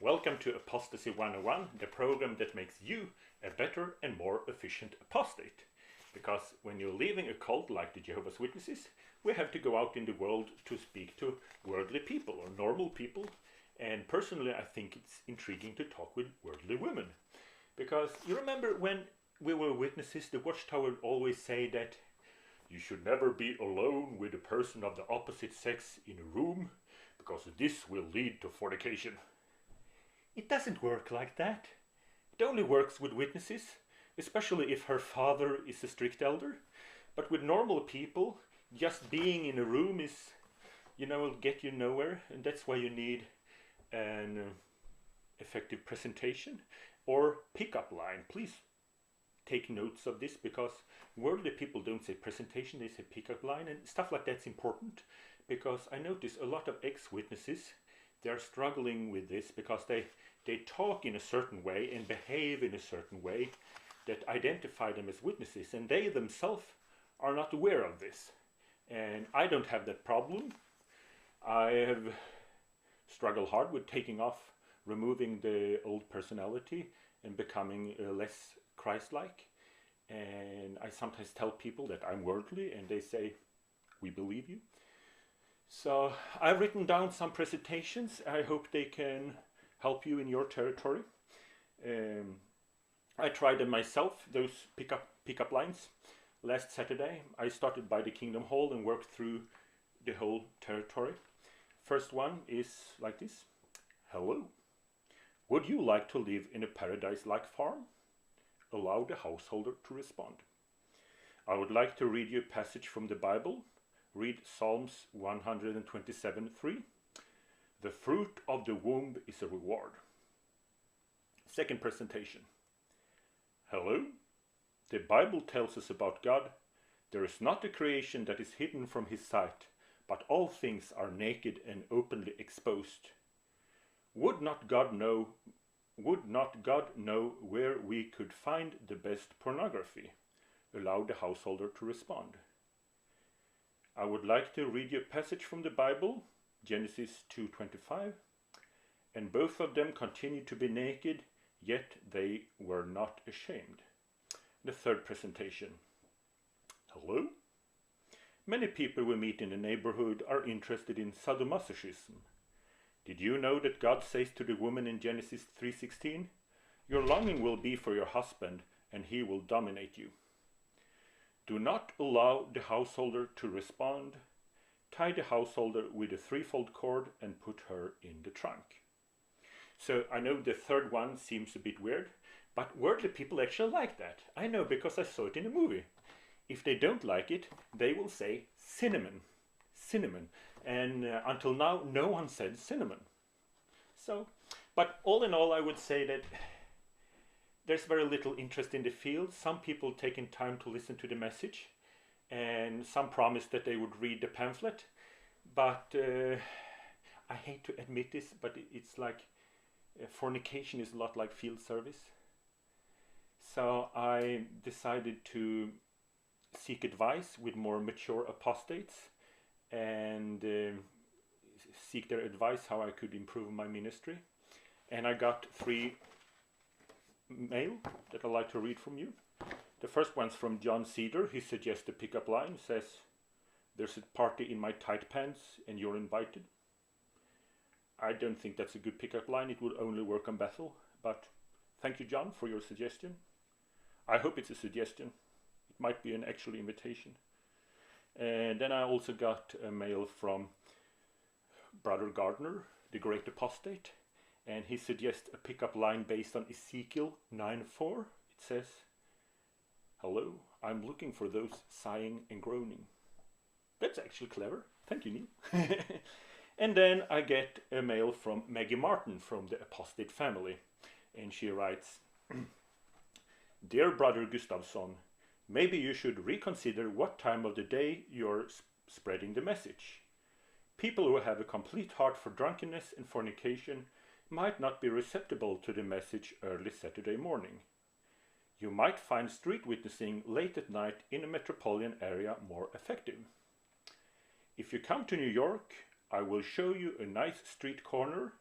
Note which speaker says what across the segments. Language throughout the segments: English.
Speaker 1: Welcome to Apostasy 101, the program that makes you a better and more efficient apostate. Because when you're leaving a cult like the Jehovah's Witnesses, we have to go out in the world to speak to worldly people or normal people. And personally, I think it's intriguing to talk with worldly women. Because you remember when we were witnesses, the Watchtower would always say that you should never be alone with a person of the opposite sex in a room, because this will lead to fornication. It doesn't work like that. It only works with witnesses, especially if her father is a strict elder. But with normal people, just being in a room will get you nowhere, and that's why you need an effective presentation or pickup line. Please take notes of this, because worldly people don't say presentation, they say pickup line, and stuff like that's important, because I notice a lot of ex-witnesses, they're struggling with this because they talk in a certain way and behave in a certain way that identify them as witnesses, and they themselves are not aware of this. And I don't have that problem. I have struggled hard with taking off, removing the old personality and becoming less Christ-like. And I sometimes tell people that I'm worldly, and they say, "We believe you." So I've written down some presentations. I hope they can help you in your territory. I tried them myself, those pickup lines. Last Saturday, I started by the Kingdom Hall and worked through the whole territory. First one is like this. Hello. Would you like to live in a paradise-like farm? Allow the householder to respond. I would like to read you a passage from the Bible. Read Psalms 127:3. The fruit of the womb is a reward. Second presentation. Hello. The Bible tells us about God. There is not a creation that is hidden from his sight, but all things are naked and openly exposed. Would not God know where we could find the best pornography? Allow the householder to respond. I would like to read you a passage from the Bible, Genesis 2:25, and both of them continued to be naked, yet they were not ashamed. The third presentation. Hello? Many people we meet in the neighborhood are interested in sadomasochism. Did you know that God says to the woman in Genesis 3:16, "Your longing will be for your husband, and he will dominate you"? Do not allow the householder to respond. Tie the householder with a threefold cord and put her in the trunk. So I know the third one seems a bit weird, but worldly people actually like that. I know, because I saw it in a movie. If they don't like it, they will say cinnamon. Cinnamon. And until now, no one said cinnamon. So, but all in all, I would say that there's very little interest in the field. Some people taking time to listen to the message, and some promised that they would read the pamphlet. But I hate to admit this, but it's like fornication is a lot like field service. So I decided to seek advice with more mature apostates and seek their advice how I could improve my ministry. And I got 3 mail that I'd like to read from you. The first one's from John Cedar. He suggests a pickup line. Says, "There's a party in my tight pants and you're invited." I don't think that's a good pickup line. It would only work on Bethel. But thank you, John, for your suggestion. I hope it's a suggestion. It might be an actual invitation. And then I also got a mail from Brother Gardner, the great apostate. And he suggests a pickup line based on Ezekiel 9:4. It says, "Hello, I'm looking for those sighing and groaning." That's actually clever. Thank you, Neil. And then I get a mail from Maggie Martin from the apostate family. And she writes, "Dear Brother Gustafsson, maybe you should reconsider what time of the day you're spreading the message. People who have a complete heart for drunkenness and fornication might not be receptible to the message early Saturday morning. You might find street witnessing late at night in a metropolitan area more effective. If you come to New York, I will show you a nice street corner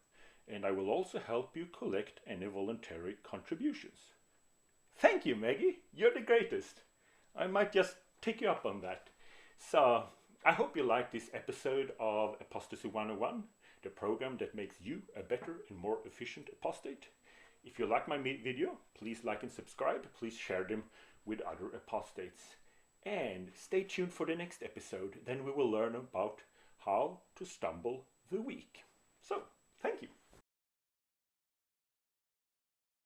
Speaker 1: and I will also help you collect any voluntary contributions. Thank you, Maggie. You're the greatest. I might just take you up on that. So, I hope you liked this episode of Apostasy 101, the program that makes you a better and more efficient apostate. If you like my video, please like and subscribe. Please share them with other apostates. And stay tuned for the next episode. Then we will learn about how to stumble the weak. So, thank you.